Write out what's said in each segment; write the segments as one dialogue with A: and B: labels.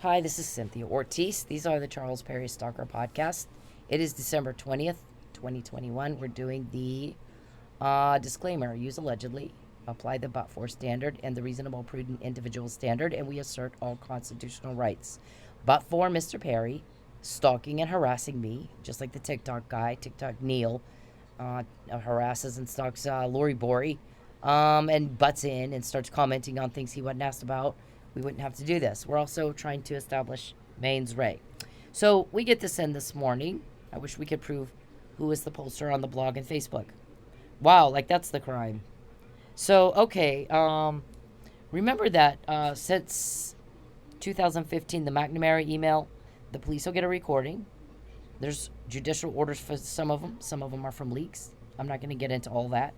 A: Hi, this is Cynthia Ortiz. These are the Charles Perry Stalker podcast. It is December 20th, 2021. We're doing the disclaimer use allegedly, apply the but for standard and the reasonable prudent individual standard, and we assert all constitutional rights. But for Mr. Perry stalking and harassing me, just like the TikTok guy, TikTok Neil, harasses and stalks Lori Bori, and butts in and starts commenting on things he wasn't asked about, we wouldn't have to do this. We're also trying to establish Maine's Ray. So we get this in this morning. I wish we could prove who is the pollster on the blog and Facebook. Wow, like that's the crime. So, okay, remember that since 2015, the McNamara email, the police will get a recording. There's judicial orders for some of them. Some of them are from leaks. I'm not going to get into all that.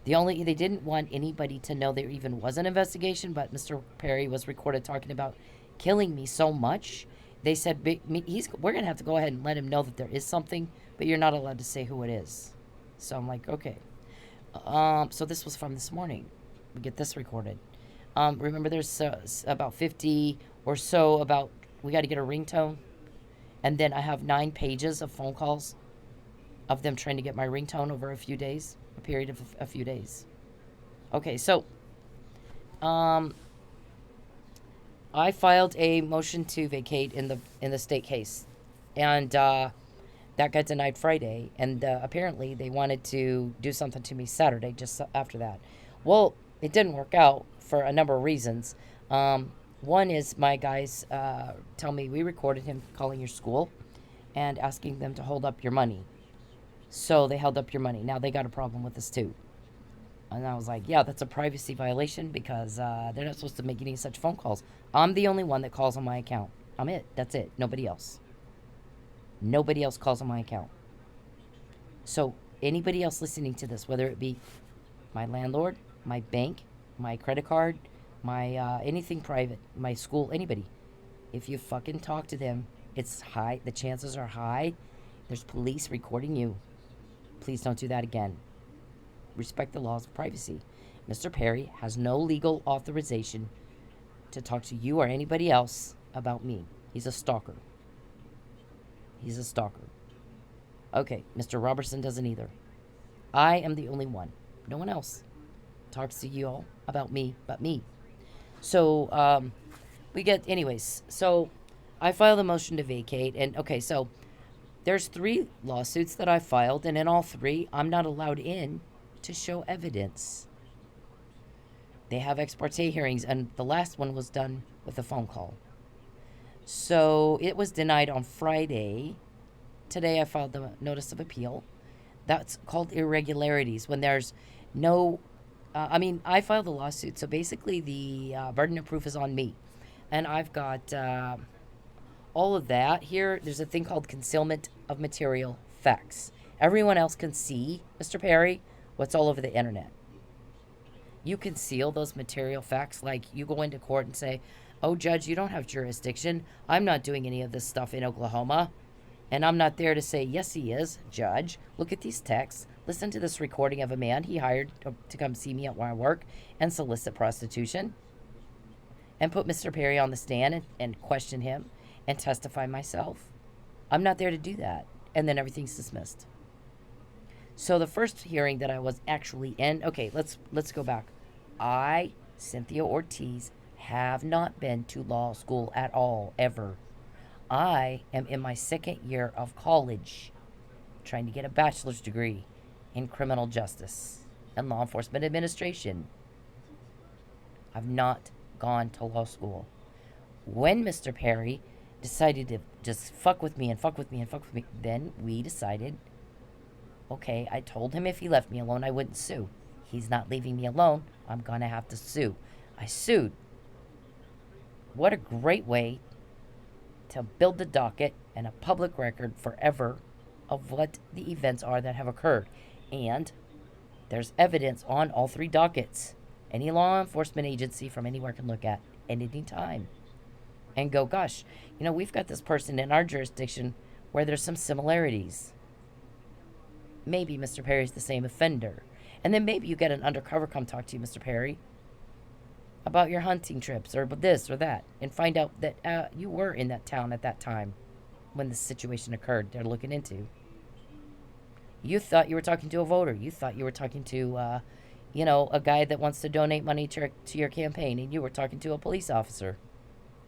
A: They didn't want anybody to know there even was an investigation, but Mr. Perry was recorded talking about killing me so much. They said we're gonna have to go ahead and let him know that there is something, but you're not allowed to say who it is. So I'm like, okay. So this was from this morning. We get this recorded. Remember, there's about 50 or so about we got to get a ringtone, and then I have 9 pages of phone calls of them trying to get my ringtone over a few days, a period of a few days. Okay, so I filed a motion to vacate in the state case, and that got denied Friday. And apparently they wanted to do something to me Saturday, just after that. Well, it didn't work out for a number of reasons. One is my guys tell me we recorded him calling your school and asking them to hold up your money. So they held up your money. Now they got a problem with this too. And I was like, yeah, that's a privacy violation because they're not supposed to make any such phone calls. I'm the only one that calls on my account. I'm it. That's it. Nobody else. Nobody else calls on my account. So anybody else listening to this, whether it be my landlord, my bank, my credit card, my anything private, my school, anybody, if you fucking talk to them, it's high. The chances are high. There's police recording you. Please don't do that again. Respect the laws of privacy. Mr. Perry has no legal authorization to talk to you or anybody else about me. He's a stalker. He's a stalker. Okay, Mr. Robertson doesn't either. I am the only one. No one else talks to you all about me but me. So, anyways, so I filed a motion to vacate. And, okay, so there's 3 lawsuits that I filed, and in all 3, I'm not allowed in to show evidence. They have ex parte hearings, and the last one was done with a phone call. So it was denied on Friday. Today I filed the notice of appeal. That's called irregularities when there's no. I filed the lawsuit, so basically the burden of proof is on me, and I've got all of that here. There's a thing called concealment of material facts. Everyone else can see, Mr. Perry, what's all over the internet. You conceal those material facts, like you go into court and say, oh, judge, you don't have jurisdiction. I'm not doing any of this stuff in Oklahoma. And I'm not there to say, yes, he is, judge. Look at these texts. Listen to this recording of a man he hired to come see me at where I work and solicit prostitution. And put Mr. Perry on the stand and question him and testify myself. I'm not there to do that. And then everything's dismissed. So the first hearing that I was actually in, okay, let's go back. I, Cynthia Ortiz, have not been to law school at all, ever. I am in my 2nd year of college, trying to get a bachelor's degree in criminal justice and law enforcement administration. I've not gone to law school. When Mr. Perry decided to just fuck with me, then we decided, okay, I told him if he left me alone, I wouldn't sue. He's not leaving me alone. I'm going to have to sue. I sued. What a great way to build the docket and a public record forever of what the events are that have occurred. And there's evidence on all 3 dockets. Any law enforcement agency from anywhere can look at any time and go, gosh, we've got this person in our jurisdiction where there's some similarities. Maybe Mr. Perry's the same offender. And then maybe you get an undercover come talk to you, Mr. Perry, about your hunting trips or this or that, and find out that you were in that town at that time when the situation occurred they're looking into. You thought you were talking to a voter. You thought you were talking to, a guy that wants to donate money to your campaign, and you were talking to a police officer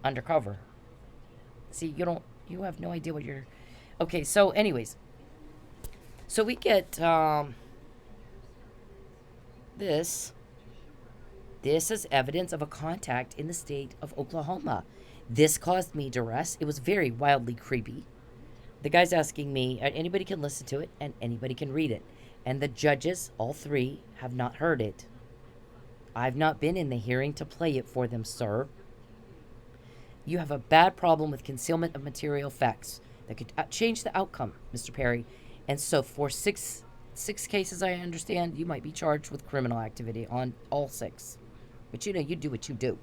A: undercover. See, you have no idea what you're. Okay, so, anyways, so we get this. This is evidence of a contact in the state of Oklahoma. This caused me duress. It was very wildly creepy. The guy's asking me, anybody can listen to it and anybody can read it. And the judges, all three, have not heard it. I've not been in the hearing to play it for them, sir. You have a bad problem with concealment of material facts that could change the outcome, Mr. Perry. And so for six cases, I understand, you might be charged with criminal activity on all six. But you do what you do.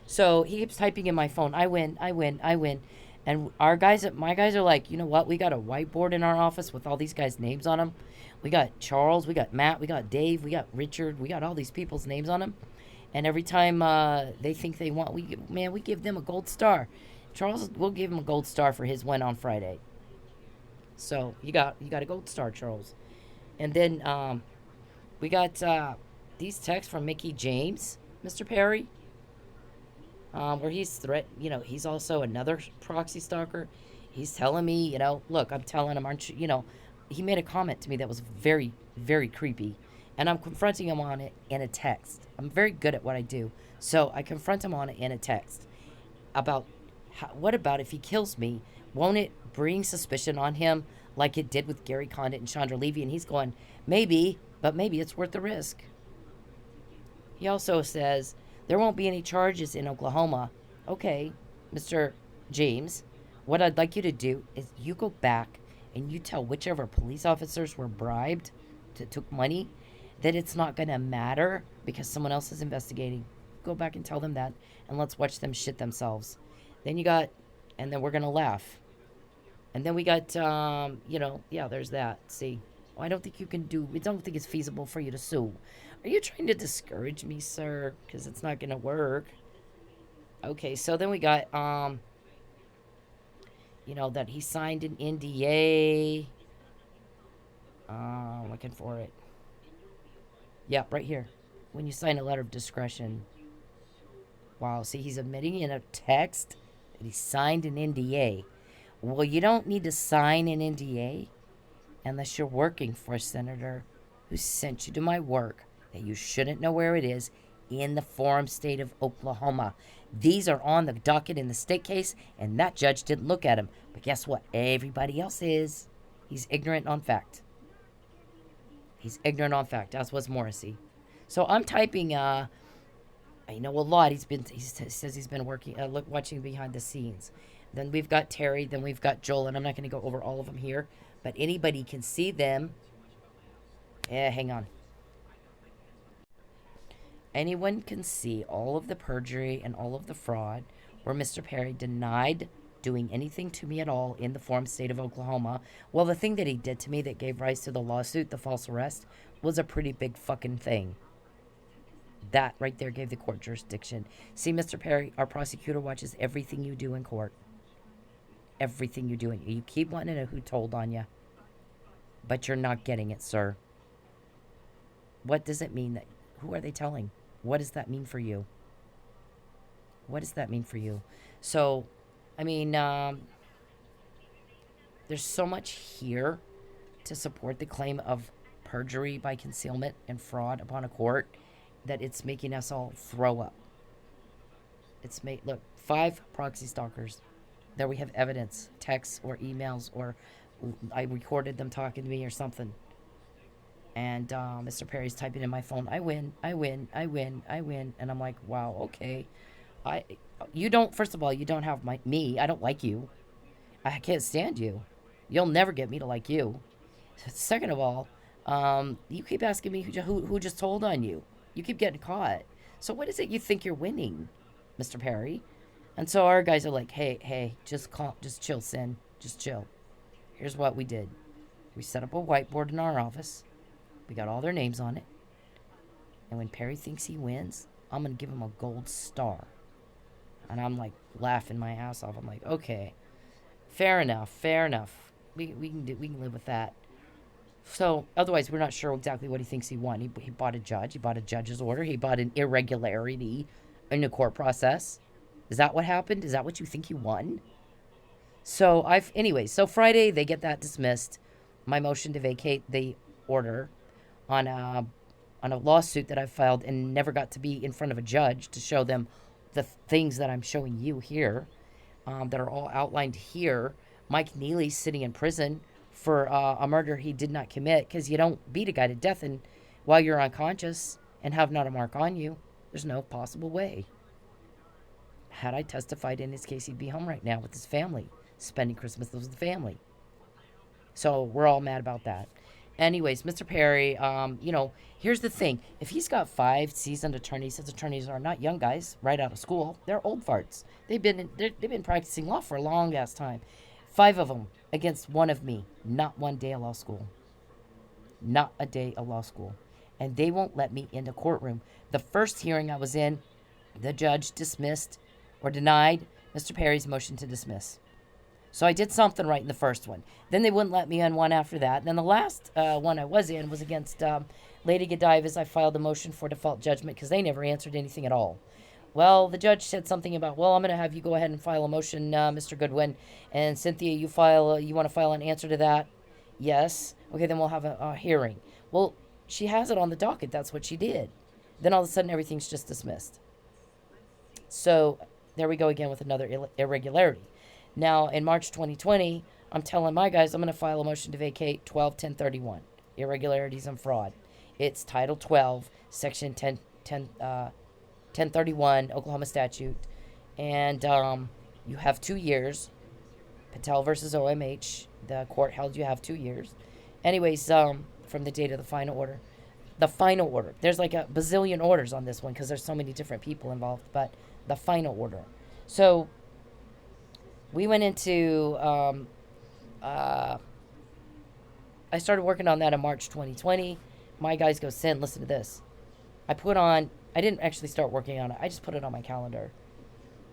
A: So he keeps typing in my phone, I win, I win, I win. And my guys are like, you know what? We got a whiteboard in our office with all these guys' names on them. We got Charles, we got Matt, we got Dave, we got Richard, we got all these people's names on them. And every time they think they want, we give them a gold star. Charles, we'll give him a gold star for his win on Friday. So you got a gold star, Charles. And then we got these texts from Mickey James, Mr. Perry. Where he's also another proxy stalker. He's telling me, look, I'm telling him, aren't you, he made a comment to me that was very, very creepy. And I'm confronting him on it in a text. I'm very good at what I do. So I confront him on it in a text about, what about if he kills me? Won't it bring suspicion on him like it did with Gary Condit and Chandra Levy? And he's going, maybe, but maybe it's worth the risk. He also says, there won't be any charges in Oklahoma. Okay, Mr. James, what I'd like you to do is you go back and you tell whichever police officers were bribed took money that it's not going to matter because someone else is investigating. Go back and tell them that, and let's watch them shit themselves. And then we're going to laugh. And then we got, there's that. See, I don't think it's feasible for you to sue. Are you trying to discourage me, sir? Because it's not going to work. Okay, so then we got, that he signed an NDA. Looking for it. Yeah, right here. When you sign a letter of discretion. Wow, see, he's admitting in a text that he signed an NDA. Well, you don't need to sign an NDA unless you're working for a senator who sent you to my work that you shouldn't know where it is in the forum state of Oklahoma. These are on the docket in the state case, and that judge didn't look at them. But guess what? Everybody else is. He's ignorant on fact. He's ignorant on fact, as was Morrissey. So I'm typing, I know a lot. He says he's been working, watching behind the scenes. Then we've got Terry, then we've got Joel, and I'm not going to go over all of them here, but anybody can see them. Hang on. Anyone can see all of the perjury and all of the fraud where Mr. Perry denied doing anything to me at all in the forum state of Oklahoma. Well, the thing that he did to me that gave rise to the lawsuit, the false arrest, was a pretty big fucking thing. That right there gave the court jurisdiction. See, Mr. Perry, our prosecutor watches everything you do in court. Everything you do. And you keep wanting to know who told on you. But you're not getting it, sir. What does it mean? Who are they telling? What does that mean for you? What does that mean for you? So, I mean, there's so much here to support the claim of perjury by concealment and fraud upon a court that it's making us all throw up. Look, 5 proxy stalkers. There we have evidence, texts or emails, or I recorded them talking to me or something. And Mr. Perry's typing in my phone, I win, I win, I win, I win. And I'm like, wow, okay. First of all, you don't have me. I don't like you. I can't stand you. You'll never get me to like you. Second of all, you keep asking me who just told on you. You keep getting caught. So what is it you think you're winning, Mr. Perry? And so our guys are like, hey, just chill, Sin. Just chill. Here's what we did. We set up a whiteboard in our office. We got all their names on it. And when Perry thinks he wins, I'm going to give him a gold star. And I'm like laughing my ass off. I'm like, okay, fair enough, fair enough. We can live with that. So otherwise, we're not sure exactly what he thinks he won. He bought a judge. He bought a judge's order. He bought an irregularity in the court process. Is that what happened? Is that what you think he won? So so Friday they get that dismissed. My motion to vacate the order on a lawsuit that I filed and never got to be in front of a judge to show them the things that I'm showing you here, that are all outlined here. Mike Neely's sitting in prison for a murder he did not commit, because you don't beat a guy to death and while you're unconscious and have not a mark on you. There's no possible way. Had I testified in his case, he'd be home right now with his family, spending Christmas with the family. So we're all mad about that. Anyways, Mr. Perry, here's the thing. If he's got 5 seasoned attorneys, his attorneys are not young guys right out of school. They're old farts. They've been practicing law for a long ass time. 5 of them against 1 of me. Not 1 day of law school. Not a day of law school. And they won't let me in the courtroom. The first hearing I was in, the judge dismissed or denied Mr. Perry's motion to dismiss. So I did something right in the first one. Then they wouldn't let me in one after that. And then the last one I was in was against Lady Godiva's. I filed a motion for default judgment because they never answered anything at all. Well, the judge said something about, well, I'm going to have you go ahead and file a motion, Mr. Goodwin. And Cynthia, you want to file an answer to that? Yes. Okay, then we'll have a hearing. Well, she has it on the docket. That's what she did. Then all of a sudden, everything's just dismissed. So there we go again with another irregularity. Now, in March 2020, I'm telling my guys I'm going to file a motion to vacate 12-1031, irregularities and fraud. It's Title 12, Section 1031, Oklahoma statute. And you have 2 years. Patel versus OMH, the court held you have 2 years. Anyways, from the date of the final order. The final order. There's like a bazillion orders on this one because there's so many different people involved. But the final order. So we went into, I started working on that in March 2020. My guys go, Sin, listen to this. I didn't actually start working on it. I just put it on my calendar.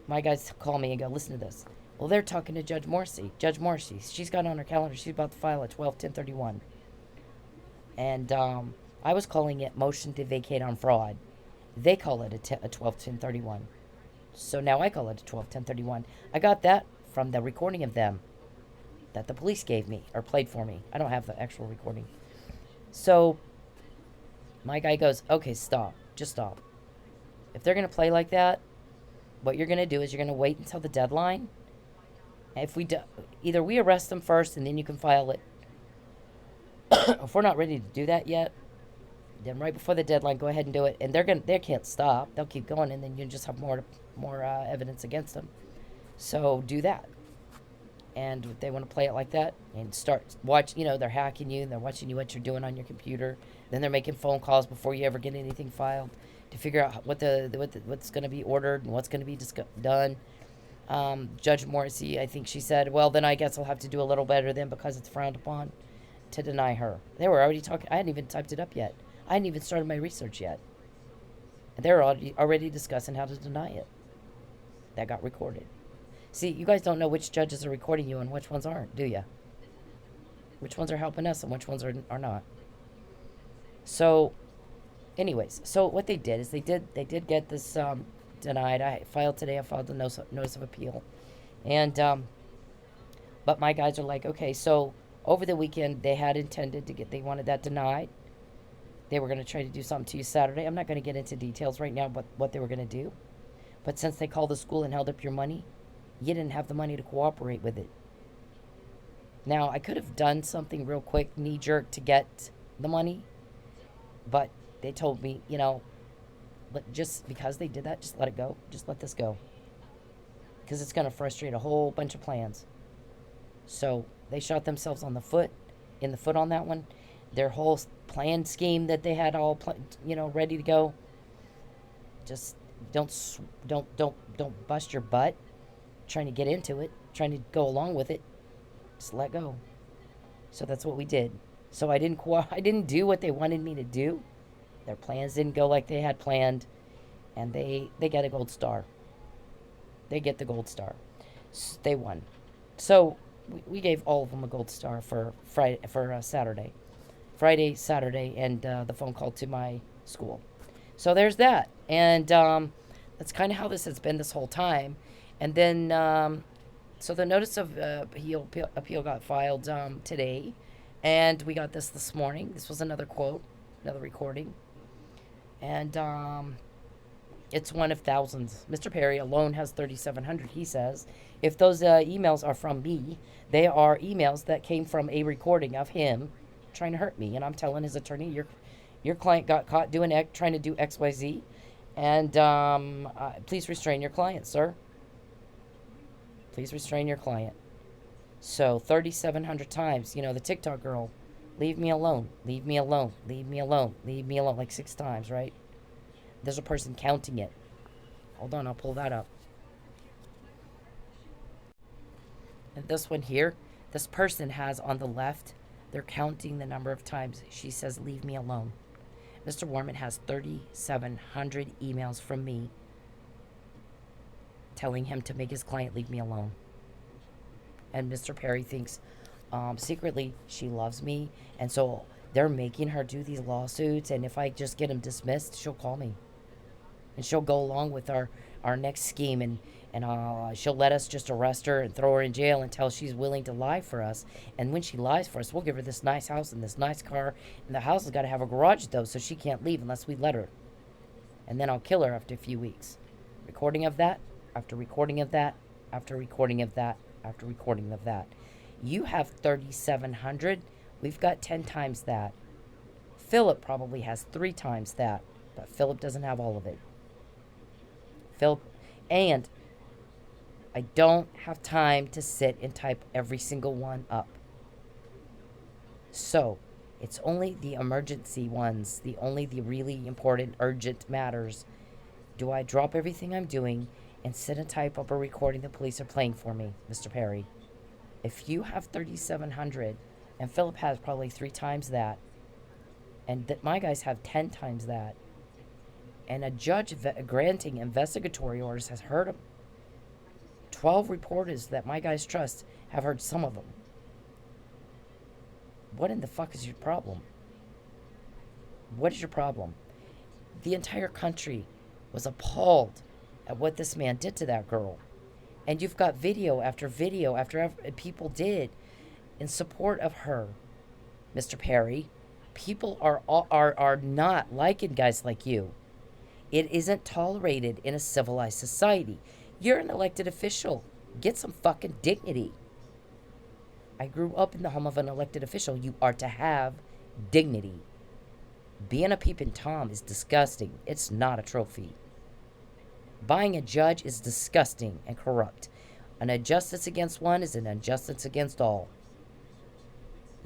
A: My guys call me and go, listen to this. Well, they're talking to Judge Morrissey. Judge Morrissey, she's got on her calendar, she's about to file a 12-1031. And I was calling it motion to vacate on fraud. They call it a 12-1031. So now I call it a 12-1031. I got that from the recording of them that the police gave me or played for me. I don't have the actual recording. So my guy goes, okay, stop. Just stop. If they're going to play like that, what you're going to do is you're going to wait until the deadline. If we do, either we arrest them first and then you can file it. If we're not ready to do that yet, then right before the deadline, go ahead and do it. And they can't stop. They'll keep going, and then you just have more evidence against them. So do that. And if they want to play it like that and they're hacking you and they're watching you what you're doing on your computer. Then they're making phone calls before you ever get anything filed to figure out what's going to be ordered and what's going to be done. Judge Morrissey, I think she said, well, then I guess I'll have to do a little better then because it's frowned upon to deny her. They were already talking. I hadn't even typed it up yet. I hadn't even started my research yet. And they were already discussing how to deny it. That got recorded. See, you guys don't know which judges are recording you and which ones aren't, do you? Which ones are helping us and which ones are not. So, anyways, so what they did is they did get this denied. I filed a notice of appeal. And, but my guys are like, okay, so over the weekend they had intended they wanted that denied. They were going to try to do something to you Saturday. I'm not going to get into details right now what they were going to do. But since they called the school and held up your money, you didn't have the money to cooperate with it. Now, I could have done something real quick, knee-jerk, to get the money. But they told me, just because they did that, just let it go. Just let this go. Because it's going to frustrate a whole bunch of plans. So they shot themselves in the foot on that one. Their whole plan scheme that they had all, ready to go. Just don't bust your butt trying to get into it, trying to go along with it. Just let go. So that's what we did. So I didn't do what they wanted me to do. Their plans didn't go like they had planned. and they get a gold star. They get the gold star. They won. So we gave all of them a gold star for Friday, for Friday, Saturday, and the phone call to my school. So there's that, and that's kind of how this has been this whole time. And then so the notice of appeal got filed today, and we got this morning. This was another quote, another recording, and it's one of thousands. Mr. Perry alone has 3,700. He says, if those emails are from me, they are emails that came from a recording of him trying to hurt me, and I'm telling his attorney, your client got caught trying to do X, Y, Z, and please restrain your client, sir. Please restrain your client. So 3,700 times, the TikTok girl, leave me alone, leave me alone, leave me alone, leave me alone, like 6 times, right? There's a person counting it. Hold on, I'll pull that up. And this one here, this person has on the left, they're counting the number of times she says, leave me alone. Mr. Warman has 3,700 emails from me telling him to make his client leave me alone. And Mr. Perry thinks secretly she loves me, and so they're making her do these lawsuits, and if I just get them dismissed, she'll call me. And she'll go along with our next scheme, and she'll let us just arrest her and throw her in jail until she's willing to lie for us. And when she lies for us, we'll give her this nice house and this nice car, and the house has got to have a garage, though, so she can't leave unless we let her. And then I'll kill her after a few weeks. Recording of that, after recording of that, after recording of that, after recording of that. You have 3,700. We've got 10 times that. Philip probably has 3 times that, but Philip doesn't have all of it. Philip, and I don't have time to sit and type every single one up. So it's only the emergency ones, the really important, urgent matters. Do I drop everything I'm doing and sit and type up a recording the police are playing for me, Mr. Perry? If you have 3,700, and Philip has probably 3 times that, and that my guys have 10 times that, and a judge granting investigatory orders has heard them. 12 reporters that my guys trust have heard some of them. What in the fuck is your problem? What is your problem? The entire country was appalled at what this man did to that girl. And you've got video after people did in support of her, Mr. Perry. People are not liking guys like you. It isn't tolerated in a civilized society. You're an elected official. Get some fucking dignity. I grew up in the home of an elected official. You are to have dignity. Being a peeping Tom is disgusting. It's not a trophy. Buying a judge is disgusting and corrupt. An injustice against one is an injustice against all.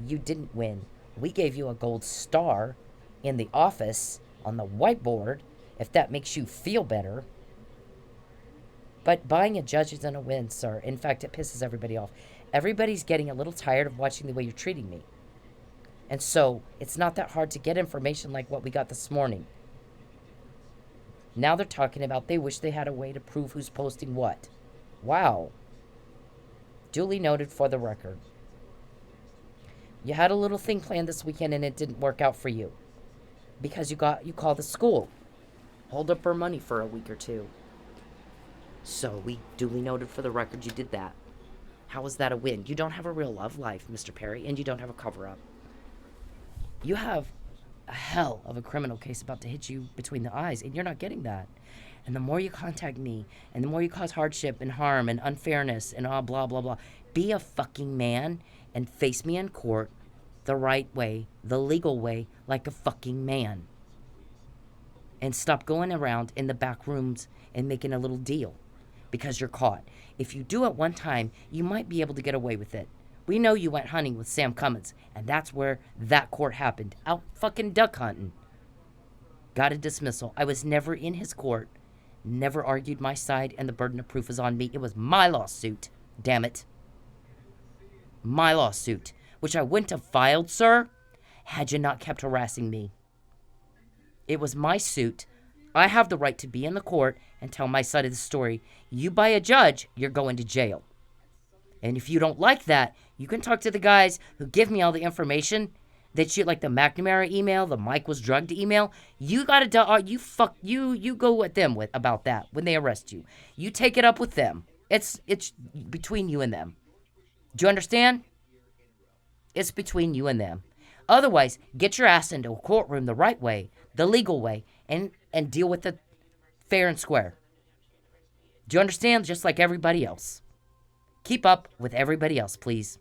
A: You didn't win. We gave you a gold star in the office on the whiteboard, if that makes you feel better. But buying a judge isn't a win, sir. In fact, it pisses everybody off. Everybody's getting a little tired of watching the way you're treating me. And so, it's not that hard to get information like what we got this morning. Now they're talking about they wish they had a way to prove who's posting what. Wow. Duly noted for the record. You had a little thing planned this weekend and it didn't work out for you. Because you called the school. Hold up her money for a week or 2. So we duly noted for the record you did that. How is that a win? You don't have a real love life, Mr. Perry, and you don't have a cover-up. You have a hell of a criminal case about to hit you between the eyes, and you're not getting that. And the more you contact me, and the more you cause hardship and harm and unfairness and blah, blah, blah, be a fucking man and face me in court the right way, the legal way, like a fucking man. And stop going around in the back rooms and making a little deal because you're caught. If you do it one time, you might be able to get away with it. We know you went hunting with Sam Cummins, and that's where that court happened. Out fucking duck hunting. Got a dismissal. I was never in his court. Never argued my side, and the burden of proof was on me. It was my lawsuit. Damn it. My lawsuit, which I wouldn't have filed, sir, had you not kept harassing me. It was my suit I have the right to be in the court and tell my side of the story. You buy a judge, you're going to jail. And if you don't like that, you can talk to the guys who give me all the information that you, like the McNamara email, the Mike was drugged email. You gotta you go with them with about that when they arrest you. You take it up with them. It's between you and them. Do you understand? It's between you and them. Otherwise, get your ass into a courtroom the right way, the legal way, and deal with it fair and square. Do you understand? Just like everybody else. Keep up with everybody else, please.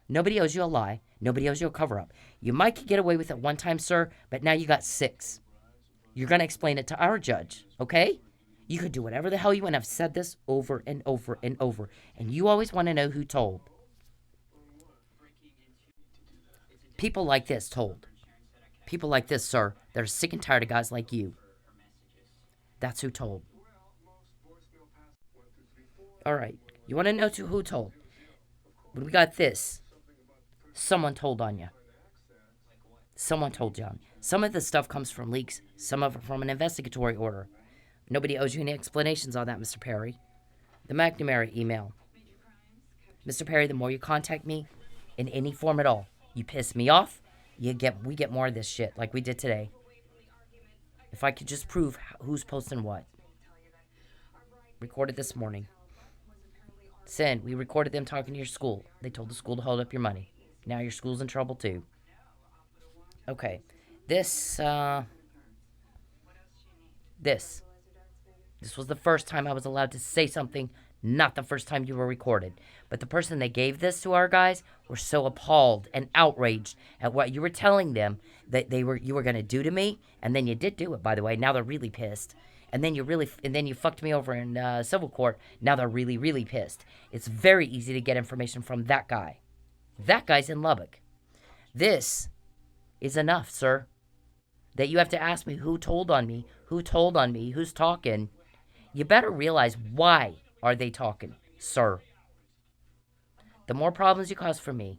A: Nobody owes you a lie. Nobody owes you a cover-up. You might get away with it one time, sir, but now you got 6. You're going to explain it to our judge, okay? You can do whatever the hell you want. I've said this over and over and over. And you always want to know who told. People like this told. People like this, sir, that are sick and tired of guys like you. That's who told. All right. You want to know who told? When we got this, someone told on you. Someone told John. Some of the stuff comes from leaks. Some of it from an investigatory order. Nobody owes you any explanations on that, Mr. Perry. The McNamara email. Mr. Perry, the more you contact me in any form at all, you piss me off, we get more of this shit like we did today. If I could just prove who's posting what. Recorded this morning. Send. We recorded them talking to your school. They told the school to hold up your money. Now your school's in trouble too. Okay. This was the first time I was allowed to say something, not the first time you were recorded. But the person that gave this to our guys were so appalled and outraged at what you were telling them that you were going to do to me, and then you did do it, by the way. Now they're really pissed. And then you fucked me over in civil court. Now they're really, really pissed. It's very easy to get information from that guy. That guy's in Lubbock. This is enough, sir. That you have to ask me who told on me, who's talking. You better realize why are they talking, sir. The more problems you cause for me,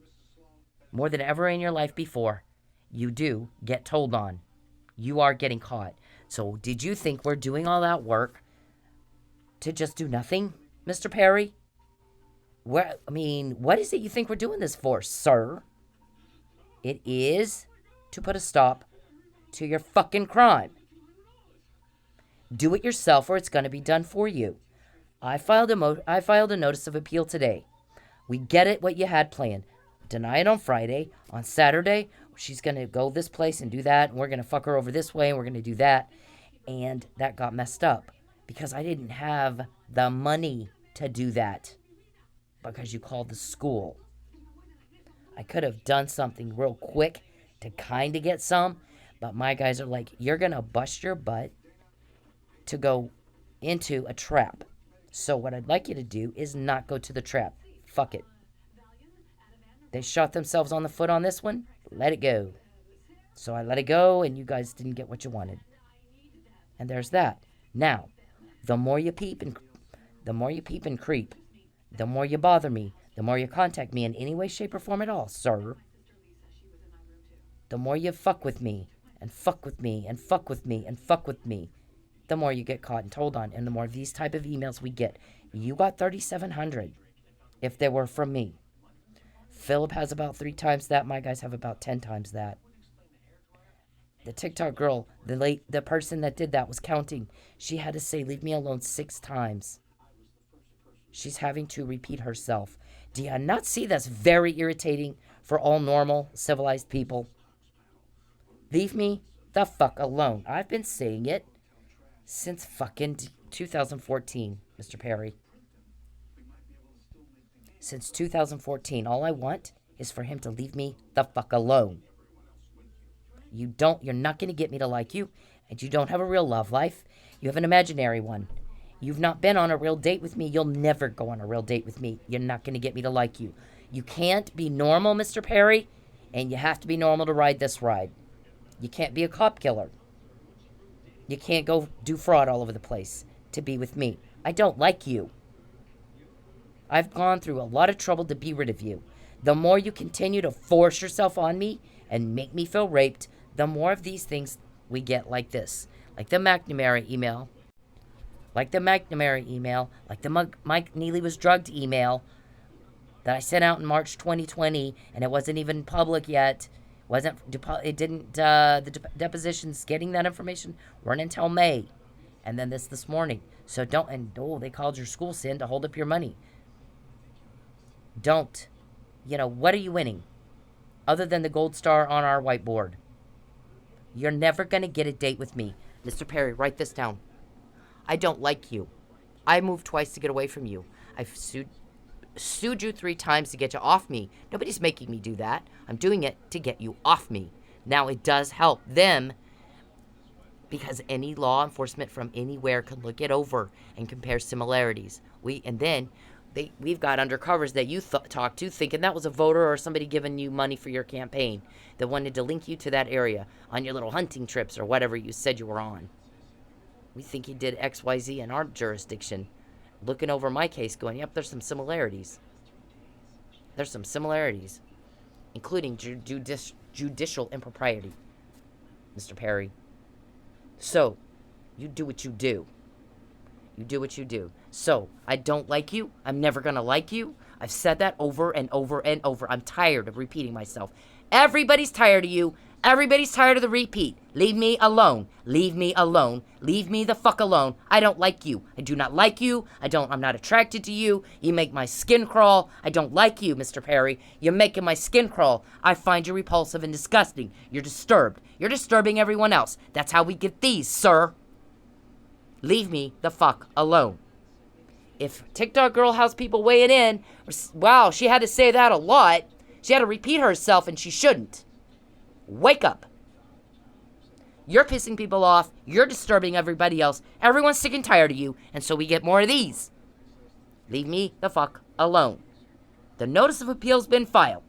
A: more than ever in your life before, you do get told on. You are getting caught. So did you think we're doing all that work to just do nothing, Mr. Perry? What is it you think we're doing this for, sir? It is to put a stop to your fucking crime. Do it yourself or it's going to be done for you. I filed a notice of appeal today. We get it what you had planned. Deny it on Friday. On Saturday, she's going to go this place and do that. And we're going to fuck her over this way and we're going to do that. And that got messed up because I didn't have the money to do that because you called the school. I could have done something real quick to kind of get some, but my guys are like, you're going to bust your butt to go into a trap. So what I'd like you to do is not go to the trap. Fuck it. They shot themselves on the foot on this one. Let it go. So I let it go, and you guys didn't get what you wanted. And there's that. Now, the more you peep and creep, the more you bother me, the more you contact me in any way, shape, or form at all, sir, the more you fuck with me, and fuck with me, and fuck with me, and fuck with me, the more you get caught and told on, and the more of these type of emails we get. You got 3,700 if they were from me. Philip has about 3 times that. My guys have about 10 times that. The TikTok girl, the person that did that was counting. She had to say, leave me alone 6 times. She's having to repeat herself. Do you not see that's very irritating for all normal, civilized people? Leave me the fuck alone. I've been saying it since fucking 2014, Mr. Perry. Since 2014, all I want is for him to leave me the fuck alone. You're not going to get me to like you, and you don't have a real love life. You have an imaginary one. You've not been on a real date with me. You'll never go on a real date with me. You're not going to get me to like you. You can't be normal, Mr. Perry, and you have to be normal to ride this ride. You can't be a cop killer. You can't go do fraud all over the place to be with me. I don't like you. I've gone through a lot of trouble to be rid of you. The more you continue to force yourself on me and make me feel raped, the more of these things we get like this. like the McNamara email, like the Mike Neely was drugged email that I sent out in March 2020, and it wasn't even public yet. The depositions getting that information weren't until May, and then this morning. So they called your school sin to hold up your money. Don't, what are you winning? Other than the gold star on our whiteboard. You're never going to get a date with me. Mr. Perry, write this down. I don't like you. I moved twice to get away from you. I've sued you 3 times to get you off me. Nobody's making me do that. I'm doing it to get you off me. Now, it does help them because any law enforcement from anywhere can look it over and compare similarities. We've got undercovers that you talk to thinking that was a voter or somebody giving you money for your campaign that wanted to link you to that area on your little hunting trips or whatever you said you were on. We think he did XYZ in our jurisdiction. Looking over my case going, yep, there's some similarities. There's some similarities, including judicial impropriety, Mr. Perry. So, you do what you do. You do what you do. So, I don't like you. I'm never going to like you. I've said that over and over and over. I'm tired of repeating myself. Everybody's tired of you. Everybody's tired of the repeat. Leave me alone. Leave me alone. Leave me the fuck alone. I don't like you. I do not like you. I'm not attracted to you. You make my skin crawl. I don't like you, Mr. Perry. You're making my skin crawl. I find you repulsive and disgusting. You're disturbed. You're disturbing everyone else. That's how we get these, sir. Leave me the fuck alone. If TikTok girl has people weighing in, wow, she had to say that a lot. She had to repeat herself and she shouldn't. Wake up. You're pissing people off. You're disturbing everybody else. Everyone's sick and tired of you, and so we get more of these. Leave me the fuck alone. The notice of appeal's been filed.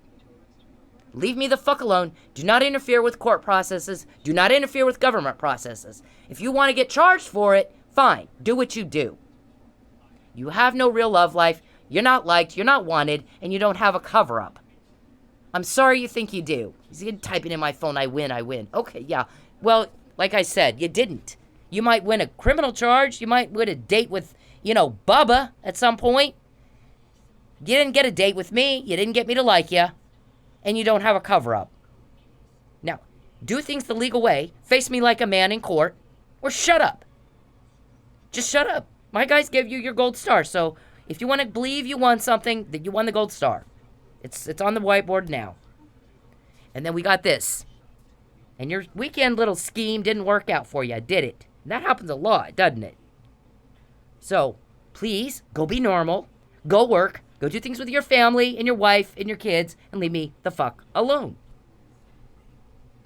A: Leave me the fuck alone. Do not interfere with court processes. Do not interfere with government processes. If you want to get charged for it, fine. Do what you do. You have no real love life. You're not liked. You're not wanted. And you don't have a cover-up. I'm sorry you think you do. He's typing in my phone, I win. Okay, yeah. Well, like I said, you didn't. You might win a criminal charge. You might win a date with, Bubba at some point. You didn't get a date with me. You didn't get me to like you. And you don't have a cover-up. Now, do things the legal way. Face me like a man in court. Or shut up. Just shut up. My guys gave you your gold star. So if you want to believe you won something, that you won the gold star. It's on the whiteboard now. And then we got this. And your weekend little scheme didn't work out for you, did it? And that happens a lot, doesn't it? So, please, go be normal. Go work. Go do things with your family and your wife and your kids. And leave me the fuck alone.